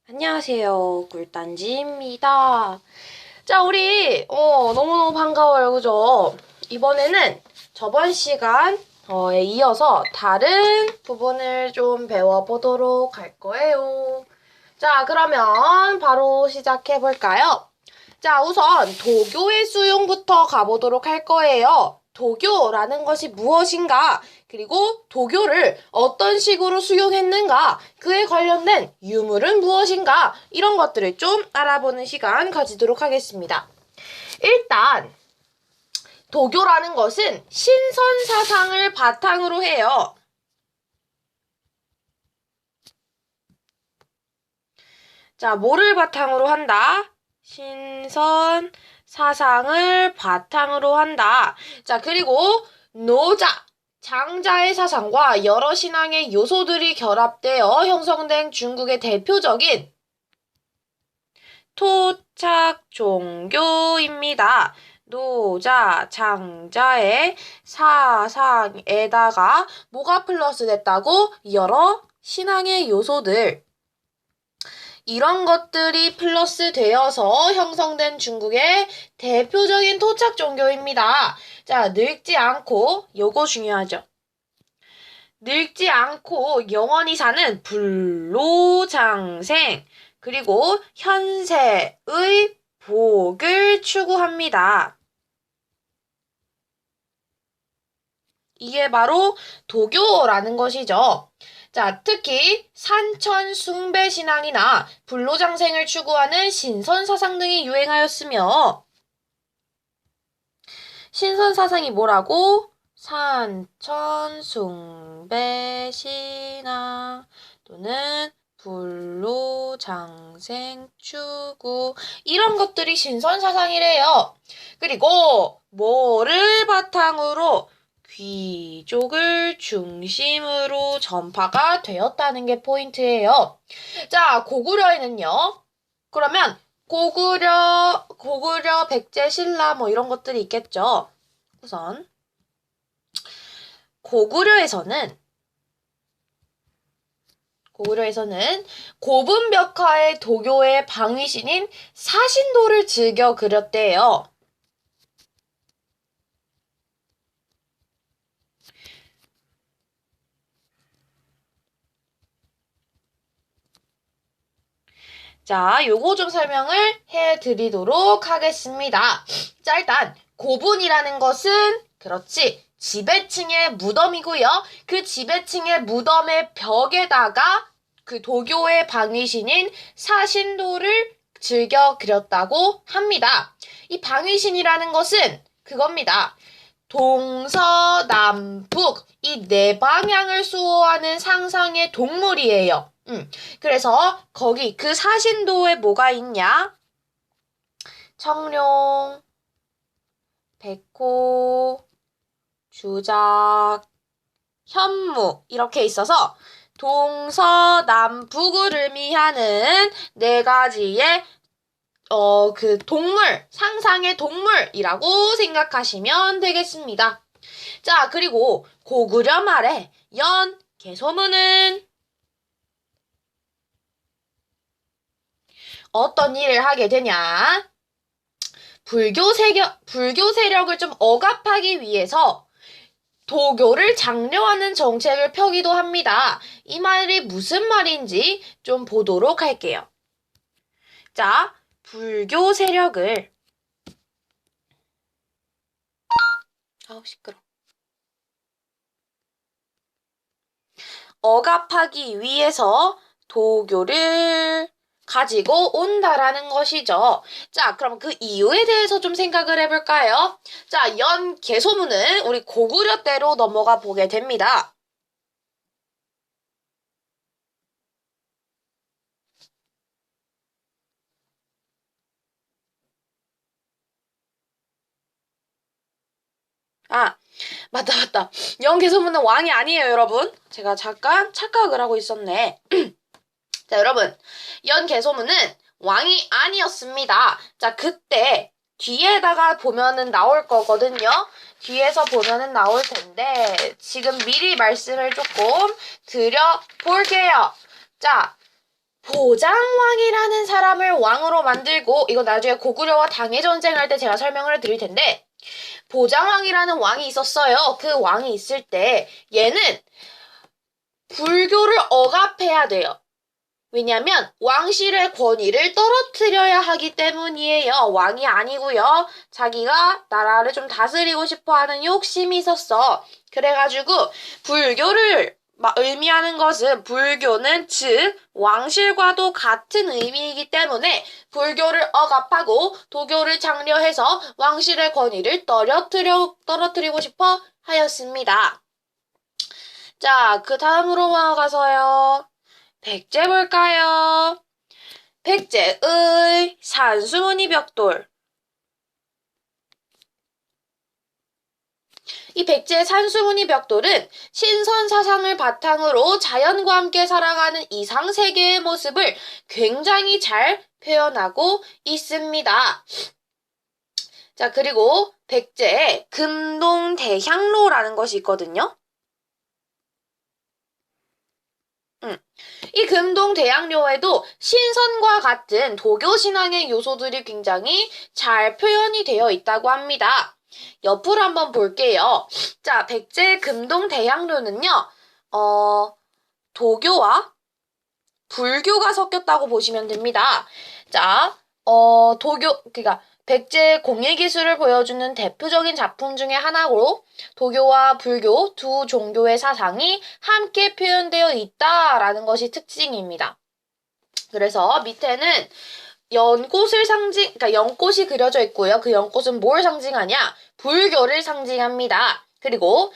안녕하세요. 꿀단지입니다. 자, 우리 너무너무 반가워요. 그죠? 이번에는 저번 시간에 이어서 다른 부분을 좀 배워보도록 할 거예요. 자, 그러면 바로 시작해 볼까요? 자, 우선 도교의 수용부터 가보도록 할 거예요. 도교라는 것이 무엇인가? 그리고 도교를 어떤 식으로 수용했는가? 그에 관련된 유물은 무엇인가? 이런 것들을 좀 알아보는 시간 가지도록 하겠습니다. 일단 도교라는 것은 신선 사상을 바탕으로 해요. 자, 뭐를 바탕으로 한다? 신선 사상을 바탕으로 한다. 자, 그리고 노자, 장자의 사상과 여러 신앙의 요소들이 결합되어 형성된 중국의 대표적인 토착 종교입니다. 노자, 장자의 사상에다가 뭐가 플러스 됐다고? 여러 신앙의 요소들. 이런 것들이 플러스 되어서 형성된 중국의 대표적인 토착 종교입니다. 자, 늙지 않고, 요거 중요하죠. 늙지 않고 영원히 사는 불로장생, 그리고 현세의 복을 추구합니다. 이게 바로 도교라는 것이죠. 자, 특히 산천 숭배 신앙이나 불로장생을 추구하는 신선 사상 등이 유행하였으며 신선 사상이 뭐라고? 산천 숭배 신앙 또는 불로장생 추구 이런 것들이 신선 사상이래요. 그리고 뭐를 바탕으로 귀족을 중심으로 전파가 되었다는 게 포인트예요. 자, 고구려에는요. 그러면 고구려, 백제, 신라 뭐 이런 것들이 있겠죠. 우선 고구려에서는 고분벽화의 도교의 방위신인 사신도를 즐겨 그렸대요. 자, 요거 좀 설명을 해드리도록 하겠습니다. 자, 일단 고분이라는 것은 그렇지 지배층의 무덤이고요. 그 지배층의 무덤의 벽에다가 그 도교의 방위신인 사신도를 즐겨 그렸다고 합니다. 이 방위신이라는 것은 그겁니다. 동서남북 이 네 방향을 수호하는 상상의 동물이에요. 그래서 거기 그 사신도에 뭐가 있냐? 청룡, 백호, 주작, 현무 이렇게 있어서 동서남북을 의미하는 네 가지의 그 동물, 상상의 동물이라고 생각하시면 되겠습니다. 자, 그리고 고구려 말에 연, 개소문은 어떤 일을 하게 되냐? 불교 세력을 좀 억압하기 위해서 도교를 장려하는 정책을 펴기도 합니다. 이 말이 무슨 말인지 좀 보도록 할게요. 자, 불교 세력을 시끄러. 억압하기 위해서 도교를 가지고 온다라는 것이죠. 자, 그럼 그 이유에 대해서 좀 생각을 해볼까요? 자, 연 개소문은 우리 고구려 때로 넘어가 보게 됩니다. 아, 맞다. 연 개소문은 왕이 아니에요, 여러분. 제가 잠깐 착각을 하고 있었네. 자, 여러분. 연 개소문은 왕이 아니었습니다. 자, 그때 뒤에다가 보면은 나올 거거든요. 뒤에서 보면은 나올 텐데 지금 미리 말씀을 조금 드려볼게요. 자, 보장왕이라는 사람을 왕으로 만들고, 이거 나중에 고구려와 당해 전쟁할 때 제가 설명을 드릴 텐데, 보장왕이라는 왕이 있었어요. 그 왕이 있을 때 얘는 불교를 억압해야 돼요. 왜냐면 왕실의 권위를 떨어뜨려야 하기 때문이에요. 왕이 아니고요. 자기가 나라를 좀 다스리고 싶어하는 욕심이 있었어. 그래가지고 불교를 의미하는 것은, 불교는 즉 왕실과도 같은 의미이기 때문에 불교를 억압하고 도교를 장려해서 왕실의 권위를 떨어뜨리고 싶어 하였습니다. 자, 그 다음으로 넘어가서요. 백제 볼까요? 백제의 산수무늬 벽돌. 이 백제의 산수무늬 벽돌은 신선 사상을 바탕으로 자연과 함께 살아가는 이상세계의 모습을 굉장히 잘 표현하고 있습니다. 자, 그리고 백제에 금동대향로라는 것이 있거든요. 이 금동대양료에도 신선과 같은 도교 신앙의 요소들이 굉장히 잘 표현이 되어 있다고 합니다. 옆으로 한번 볼게요. 자, 백제 금동대양료는요, 도교와 불교가 섞였다고 보시면 됩니다. 자, 그러니까 백제 공예기술을 보여주는 대표적인 작품 중에 하나로 도교와 불교 두 종교의 사상이 함께 표현되어 있다라는 것이 특징입니다. 그래서 밑에는 그러니까 연꽃이 그려져 있고요. 그 연꽃은 뭘 상징하냐? 불교를 상징합니다. 그리고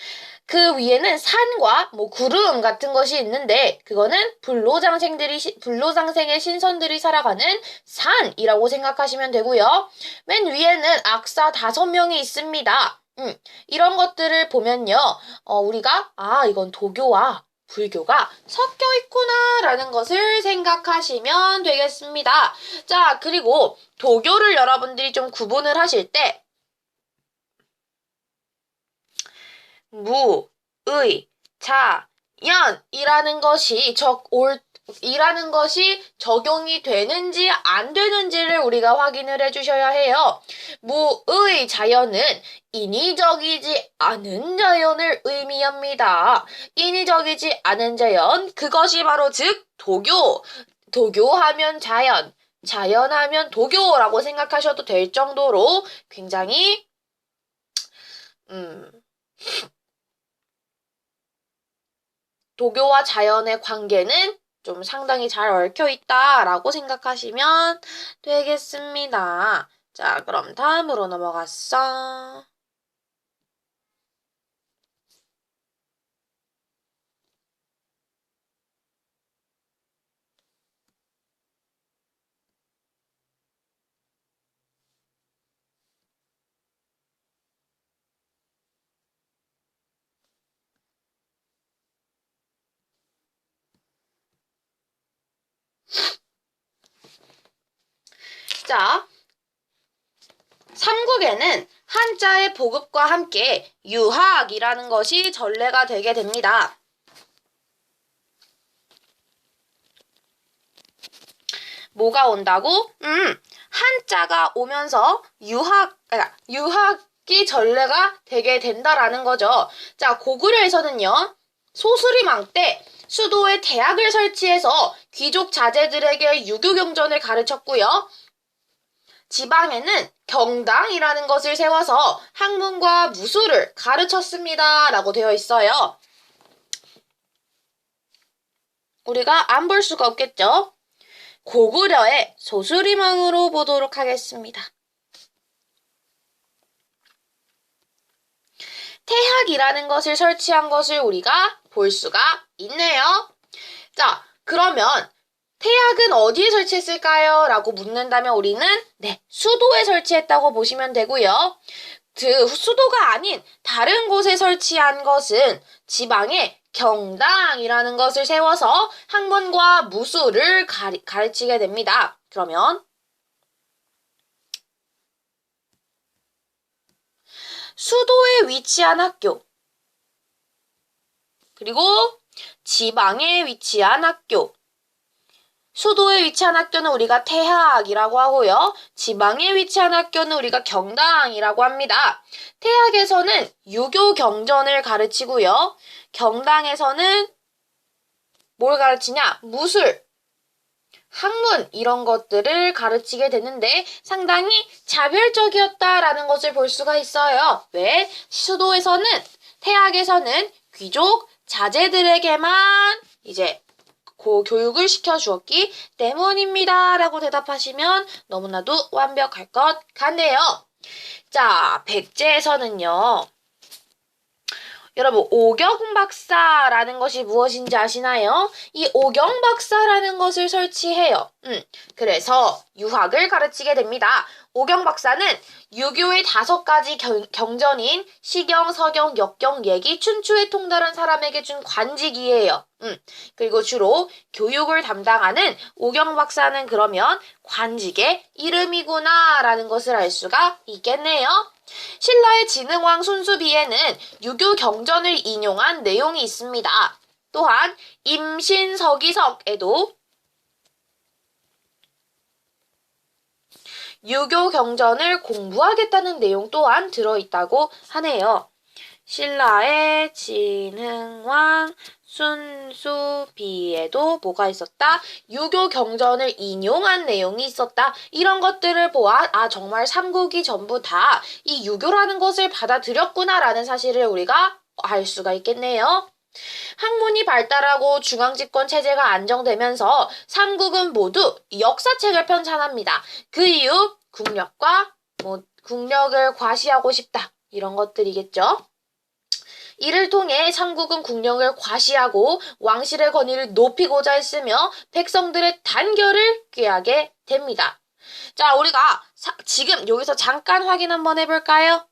그 위에는 산과 구름 같은 것이 있는데, 그거는 불로장생의 신선들이 살아가는 산이라고 생각하시면 되고요. 맨 위에는 악사 5명이 있습니다. 이런 것들을 보면요, 우리가 이건 도교와 불교가 섞여 있구나라는 것을 생각하시면 되겠습니다. 자, 그리고 도교를 여러분들이 좀 구분을 하실 때 무, 의, 자, 연이라는 것이 적용이 되는지 안 되는지를 우리가 확인을 해주셔야 해요. 무의 자연은 인위적이지 않은 자연을 의미합니다. 인위적이지 않은 자연, 그것이 바로 즉 도교. 도교하면 자연, 자연하면 도교라고 생각하셔도 될 정도로 굉장히 도교와 자연의 관계는 좀 상당히 잘 얽혀 있다라고 생각하시면 되겠습니다. 자, 그럼 다음으로 넘어갔어. 자, 삼국에는 한자의 보급과 함께 유학이라는 것이 전례가 되게 됩니다. 뭐가 온다고? 한자가 오면서 유학이 전례가 되게 된다라는 거죠. 자, 고구려에서는요, 소수리망 때 수도에 대학을 설치해서 귀족 자제들에게 유교 경전을 가르쳤고요. 지방에는 경당이라는 것을 세워서 학문과 무술을 가르쳤습니다. 라고 되어 있어요. 우리가 안 볼 수가 없겠죠? 고구려의 소수리망으로 보도록 하겠습니다. 태학이라는 것을 설치한 것을 우리가 볼 수가 있네요. 자, 그러면 태학은 어디에 설치했을까요? 라고 묻는다면 우리는 수도에 설치했다고 보시면 되고요. 수도가 아닌 다른 곳에 설치한 것은 지방에 경당이라는 것을 세워서 학문과 무술을 가르치게 됩니다. 그러면 수도에 위치한 학교, 그리고 지방에 위치한 학교, 수도에 위치한 학교는 우리가 태학이라고 하고요. 지방에 위치한 학교는 우리가 경당이라고 합니다. 태학에서는 유교 경전을 가르치고요. 경당에서는 뭘 가르치냐? 무술, 학문 이런 것들을 가르치게 되는데 상당히 자별적이었다라는 것을 볼 수가 있어요. 왜? 수도에서는 태학에서는 귀족 자제들에게만 이제 교육을 시켜주었기 때문입니다. 라고 대답하시면 너무나도 완벽할 것 같네요. 자, 백제에서는요. 여러분, 오경박사라는 것이 무엇인지 아시나요? 이 오경박사라는 것을 설치해요. 그래서 유학을 가르치게 됩니다. 오경박사는 유교의 5가지 경전인 시경, 서경, 역경, 예기, 춘추에 통달한 사람에게 준 관직이에요. 그리고 주로 교육을 담당하는 오경박사는 그러면 관직의 이름이구나 라는 것을 알 수가 있겠네요. 신라의 진흥왕 순수비에는 유교 경전을 인용한 내용이 있습니다. 또한 임신서기석에도 유교 경전을 공부하겠다는 내용 또한 들어있다고 하네요. 신라의 진흥왕 순수비에도 뭐가 있었다? 유교 경전을 인용한 내용이 있었다. 이런 것들을 보아 정말 삼국이 전부 다 이 유교라는 것을 받아들였구나라는 사실을 우리가 알 수가 있겠네요. 학문이 발달하고 중앙집권 체제가 안정되면서 삼국은 모두 역사책을 편찬합니다. 그 이유 국력을 과시하고 싶다. 이런 것들이겠죠. 이를 통해 삼국은 국력을 과시하고 왕실의 권위를 높이고자 했으며 백성들의 단결을 꾀하게 됩니다. 자, 우리가 지금 여기서 잠깐 확인 한번 해볼까요?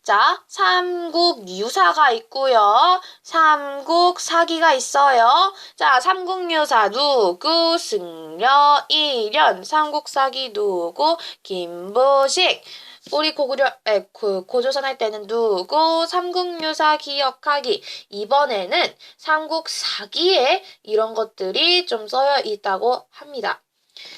자, 삼국유사가 있고요. 삼국사기가 있어요. 자, 삼국유사 누구? 승려, 이련. 삼국사기 누구? 김부식. 우리 고조선 할 때는 누구? 삼국유사 기억하기. 이번에는 삼국사기에 이런 것들이 좀 써여 있다고 합니다.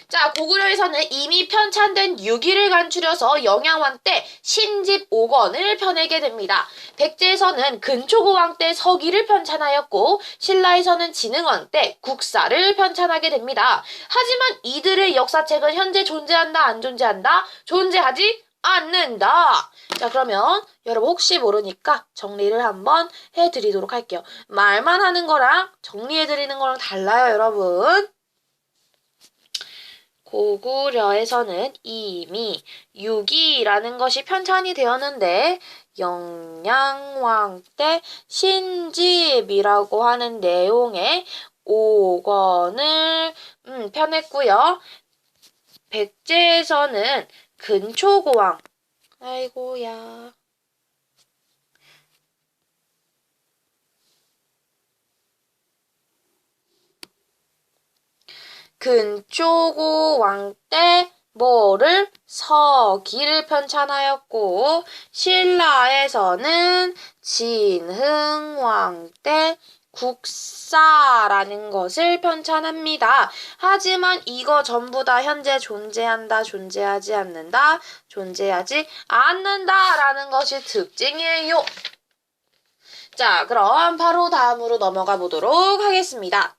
자, 고구려에서는 이미 편찬된 유기를 간추려서 영양왕 때 신집 5권을 펴내게 됩니다. 백제에서는 근초고왕 때 서기를 편찬하였고 신라에서는 진흥왕 때 국사를 편찬하게 됩니다. 하지만 이들의 역사책은 현재 존재한다, 안 존재한다? 존재하지 않는다. 자, 그러면 여러분 혹시 모르니까 정리를 한번 해드리도록 할게요. 말만 하는 거랑 정리해드리는 거랑 달라요, 여러분. 고구려에서는 이미 유기라는 것이 편찬이 되었는데 영양왕 때 신집이라고 하는 내용의 5권을 펴냈고요. 백제에서는 근초고왕 아이고야 근초고왕 때 뭐를? 서기를 편찬하였고 신라에서는 진흥왕 때 국사라는 것을 편찬합니다. 하지만 이거 전부 다 현재 존재한다, 존재하지 않는다, 존재하지 않는다라는 것이 특징이에요. 자, 그럼 바로 다음으로 넘어가 보도록 하겠습니다.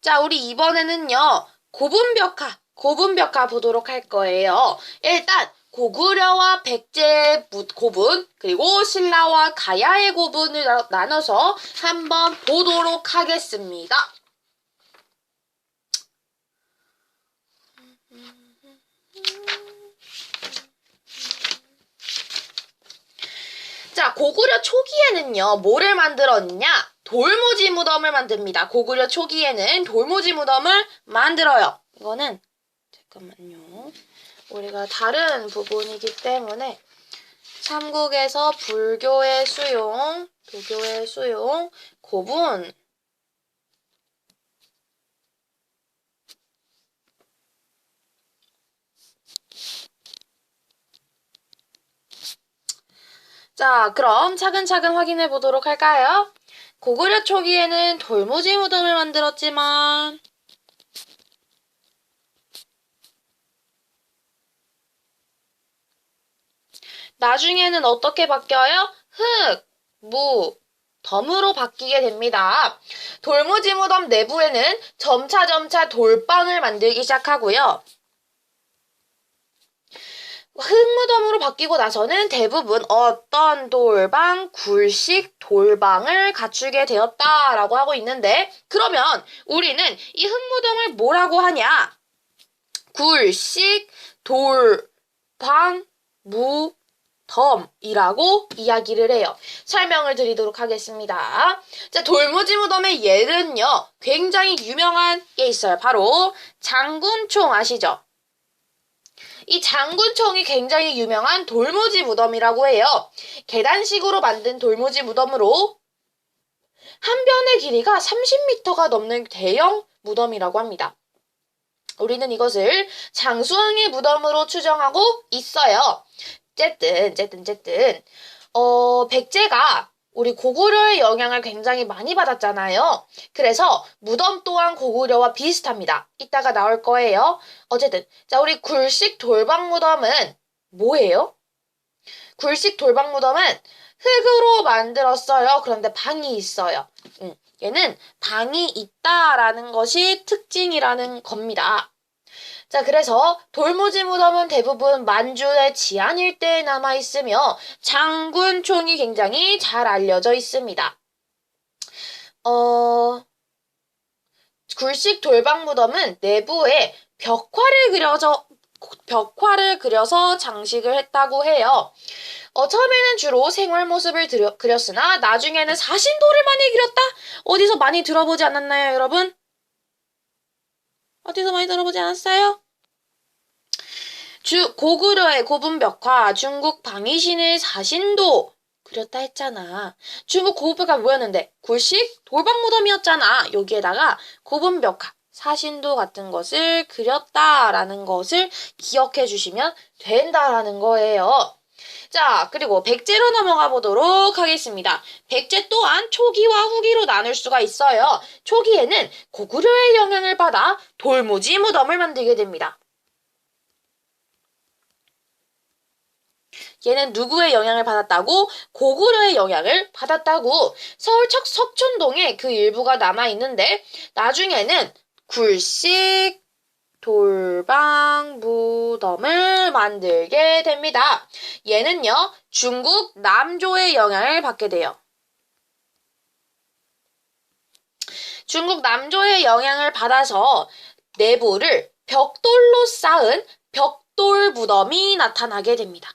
자, 우리 이번에는요, 고분벽화 보도록 할 거예요. 일단, 고구려와 백제의 고분, 그리고 신라와 가야의 고분을 나눠서 한번 보도록 하겠습니다. 자, 고구려 초기에는요, 뭐를 만들었냐? 돌무지 무덤을 만듭니다. 고구려 초기에는 돌무지 무덤을 만들어요. 이거는 잠깐만요. 우리가 다른 부분이기 때문에 삼국에서 불교의 수용, 도교의 수용, 고분 자, 그럼 차근차근 확인해 보도록 할까요? 고구려 초기에는 돌무지 무덤을 만들었지만 나중에는 어떻게 바뀌어요? 흙, 무, 덤으로 바뀌게 됩니다. 돌무지 무덤 내부에는 점차 돌방을 만들기 시작하고요. 흙무덤으로 바뀌고 나서는 대부분 어떤 돌방, 굴식 돌방을 갖추게 되었다라고 하고 있는데, 그러면 우리는 이 흙무덤을 뭐라고 하냐? 굴식 돌방 무덤이라고 이야기를 해요. 설명을 드리도록 하겠습니다. 자, 돌무지 무덤의 예는요, 굉장히 유명한 게 있어요. 바로 장군총 아시죠? 이 장군총이 굉장히 유명한 돌무지 무덤이라고 해요. 계단식으로 만든 돌무지 무덤으로 한 변의 길이가 30m가 넘는 대형 무덤이라고 합니다. 우리는 이것을 장수왕의 무덤으로 추정하고 있어요. 어쨌든 백제가 우리 고구려의 영향을 굉장히 많이 받았잖아요. 그래서 무덤 또한 고구려와 비슷합니다. 이따가 나올 거예요. 어쨌든 자, 우리 굴식 돌방 무덤은 뭐예요? 굴식 돌방 무덤은 흙으로 만들었어요. 그런데 방이 있어요. 얘는 방이 있다라는 것이 특징이라는 겁니다. 자, 그래서 돌무지 무덤은 대부분 만주의 지안 일대에 남아있으며 장군총이 굉장히 잘 알려져 있습니다. 굴식 돌방 무덤은 내부에 벽화를 그려서 장식을 했다고 해요. 처음에는 주로 생활 모습을 그렸으나 나중에는 사신도를 많이 그렸다? 어디서 많이 들어보지 않았나요, 여러분? 어디서 많이 들어보지 않았어요? 고구려의 고분벽화, 중국 방위신의 사신도 그렸다 했잖아. 중국 고분벽화 뭐였는데? 굴식 돌방무덤이었잖아. 여기에다가 고분벽화, 사신도 같은 것을 그렸다라는 것을 기억해 주시면 된다라는 거예요. 자, 그리고 백제로 넘어가 보도록 하겠습니다. 백제 또한 초기와 후기로 나눌 수가 있어요. 초기에는 고구려의 영향을 받아 돌무지 무덤을 만들게 됩니다. 얘는 누구의 영향을 받았다고? 고구려의 영향을 받았다고. 서울 석촌동에 그 일부가 남아있는데 나중에는 굴식 돌방 무덤을 만들게 됩니다. 얘는요, 중국 남조의 영향을 받게 돼요. 중국 남조의 영향을 받아서 내부를 벽돌로 쌓은 벽돌 무덤이 나타나게 됩니다.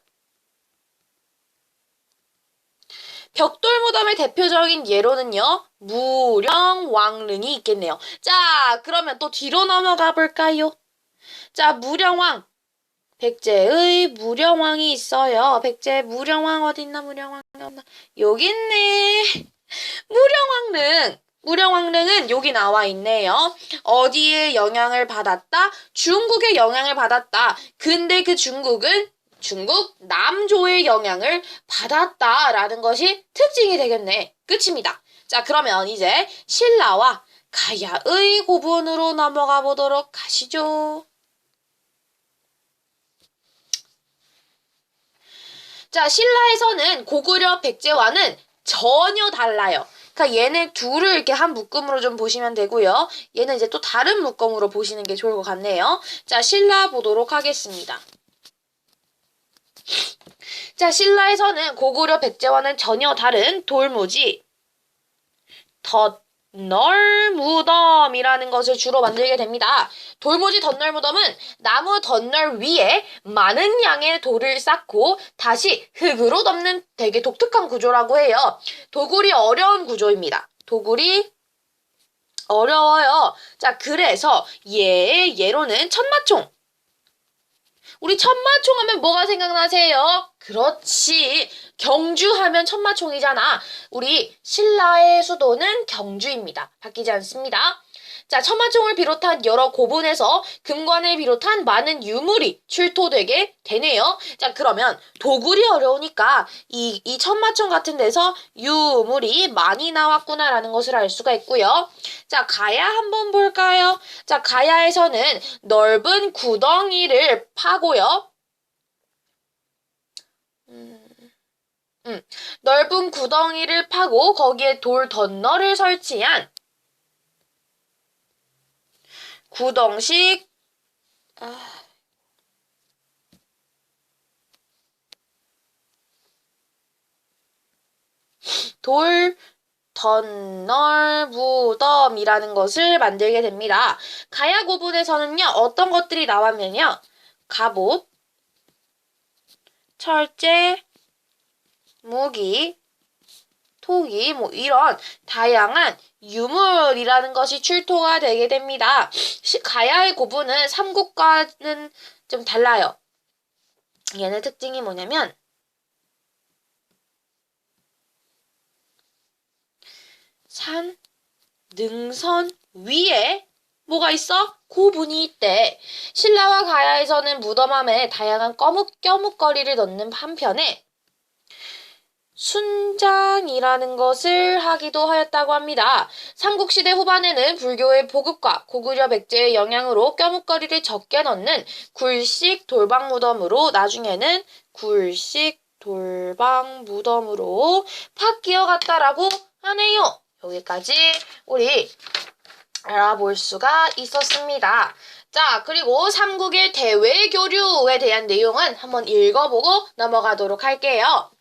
벽돌 무덤의 대표적인 예로는요, 무령왕릉이 있겠네요. 자, 그러면 또 뒤로 넘어가 볼까요? 자, 무령왕. 백제의 무령왕이 있어요. 백제 무령왕 어딨나? 무령왕 없나? 여기 있네. 무령왕릉은 여기 나와 있네요. 어디에 영향을 받았다? 중국의 영향을 받았다. 근데 그 중국은 중국 남조의 영향을 받았다라는 것이 특징이 되겠네. 끝입니다. 자, 그러면 이제 신라와 가야의 고분으로 넘어가 보도록 하시죠. 자, 신라에서는 고구려 백제와는 전혀 달라요. 그러니까 얘네 둘을 이렇게 한 묶음으로 좀 보시면 되고요. 얘는 이제 또 다른 묶음으로 보시는 게 좋을 것 같네요. 자, 신라 보도록 하겠습니다. 자, 신라에서는 고구려 백제와는 전혀 다른 돌무지, 덧널 무덤이라는 것을 주로 만들게 됩니다. 돌무지 덧널 무덤은 나무 덧널 위에 많은 양의 돌을 쌓고 다시 흙으로 덮는 되게 독특한 구조라고 해요. 도굴이 어려운 구조입니다. 도굴이 어려워요. 자, 그래서 예로는 천마총. 우리 천마총 하면 뭐가 생각나세요? 그렇지. 경주하면 천마총이잖아. 우리 신라의 수도는 경주입니다. 바뀌지 않습니다. 자, 천마총을 비롯한 여러 고분에서 금관을 비롯한 많은 유물이 출토되게 되네요. 자, 그러면 도굴이 어려우니까 이 천마총 같은 데서 유물이 많이 나왔구나라는 것을 알 수가 있고요. 자, 가야 한번 볼까요? 자, 가야에서는 넓은 구덩이를 파고요. 넓은 구덩이를 파고 거기에 돌 덧너를 설치한 구덩식 돌 덧널 무덤이라는 것을 만들게 됩니다. 가야 고분에서는요, 어떤 것들이 나왔냐면요. 갑옷, 철제, 무기, 토기, 뭐 이런 다양한 유물이라는 것이 출토가 되게 됩니다. 가야의 고분은 삼국과는 좀 달라요. 얘는 특징이 뭐냐면 산, 능선 위에 뭐가 있어? 고분이 있대. 신라와 가야에서는 무덤함에 다양한 껴묵거리를 넣는 한편에 순장이라는 것을 하기도 하였다고 합니다. 삼국시대 후반에는 불교의 보급과 고구려 백제의 영향으로 껴묵거리를 적게 넣는 굴식 돌방 무덤으로 나중에는 굴식 돌방 무덤으로 바뀌어갔다라고 하네요. 여기까지 우리 알아볼 수가 있었습니다. 자, 그리고 삼국의 대외교류에 대한 내용은 한번 읽어보고 넘어가도록 할게요.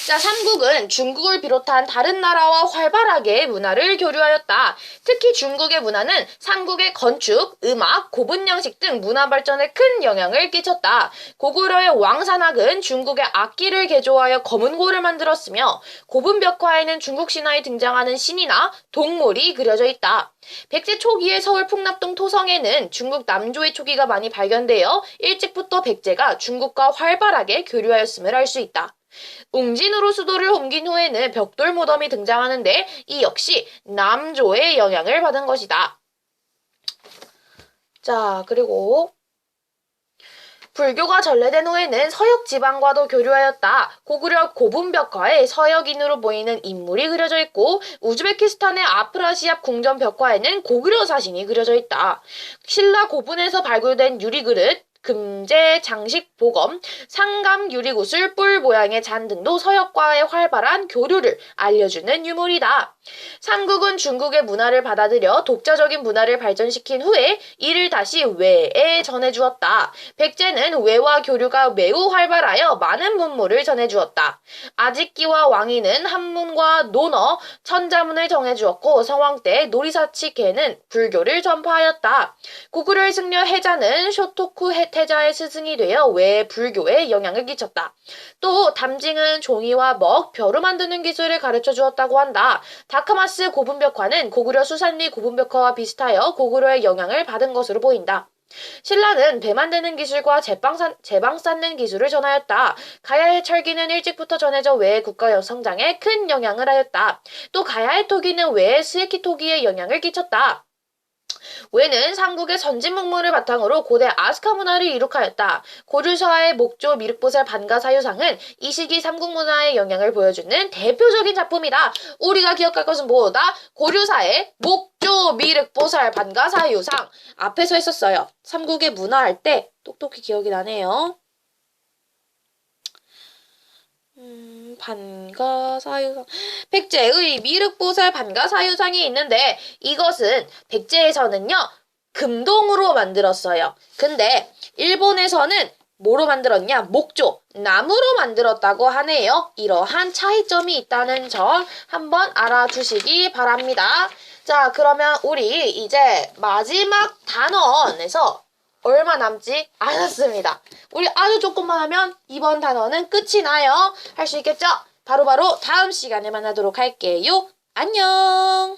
자, 삼국은 중국을 비롯한 다른 나라와 활발하게 문화를 교류하였다. 특히 중국의 문화는 삼국의 건축, 음악, 고분 양식 등 문화 발전에 큰 영향을 끼쳤다. 고구려의 왕산악은 중국의 악기를 개조하여 검은고를 만들었으며 고분 벽화에는 중국 신화에 등장하는 신이나 동물이 그려져 있다. 백제 초기의 서울 풍납동 토성에는 중국 남조의 초기가 많이 발견되어 일찍부터 백제가 중국과 활발하게 교류하였음을 알 수 있다. 웅진으로 수도를 옮긴 후에는 벽돌 무덤이 등장하는데 이 역시 남조의 영향을 받은 것이다. 자, 그리고 불교가 전래된 후에는 서역 지방과도 교류하였다. 고구려 고분벽화에 서역인으로 보이는 인물이 그려져 있고 우즈베키스탄의 아프라시압 궁전 벽화에는 고구려 사신이 그려져 있다. 신라 고분에서 발굴된 유리그릇, 금제, 장식, 보검, 상감, 유리구슬, 뿔 모양의 잔 등도 서역과의 활발한 교류를 알려주는 유물이다. 삼국은 중국의 문화를 받아들여 독자적인 문화를 발전시킨 후에 이를 다시 외에 전해주었다. 백제는 외와 교류가 매우 활발하여 많은 문물을 전해주었다. 아직기와 왕이는 한문과 논어, 천자문을 정해주었고 성왕 때 노리사치계는 불교를 전파하였다. 고구려의 승려 해자는 쇼토쿠 태자의 스승이 되어 외 불교에 영향을 끼쳤다. 또 담징은 종이와 먹, 벼루 만드는 기술을 가르쳐 주었다고 한다. 다카마스 고분벽화는 고구려 수산리 고분벽화와 비슷하여 고구려의 영향을 받은 것으로 보인다. 신라는 배 만드는 기술과 제방 쌓는 기술을 전하였다. 가야의 철기는 일찍부터 전해져 외의 국가 성장에 큰 영향을 하였다. 또 가야의 토기는 외의 스에키 토기에 영향을 끼쳤다. 외는 삼국의 선진문물을 바탕으로 고대 아스카 문화를 이룩하였다. 고류서화의 목조 미륵보살 반가사유상은 이 시기 삼국 문화의 영향을 보여주는 대표적인 작품이다. 우리가 기억할 것은 뭐다? 고류사의 목조 미륵보살 반가사유상 앞에서 했었어요. 삼국의 문화 할 때 똑똑히 기억이 나네요. 반가사유상. 백제의 미륵보살 반가사유상이 있는데 이것은 백제에서는요 금동으로 만들었어요. 근데 일본에서는 뭐로 만들었냐? 목조, 나무로 만들었다고 하네요. 이러한 차이점이 있다는 점 한번 알아두시기 바랍니다. 자, 그러면 우리 이제 마지막 단원에서 얼마 남지 않았습니다. 우리 아주 조금만 하면 이번 단원은 끝이 나요. 할 수 있겠죠? 바로바로 다음 시간에 만나도록 할게요. 안녕!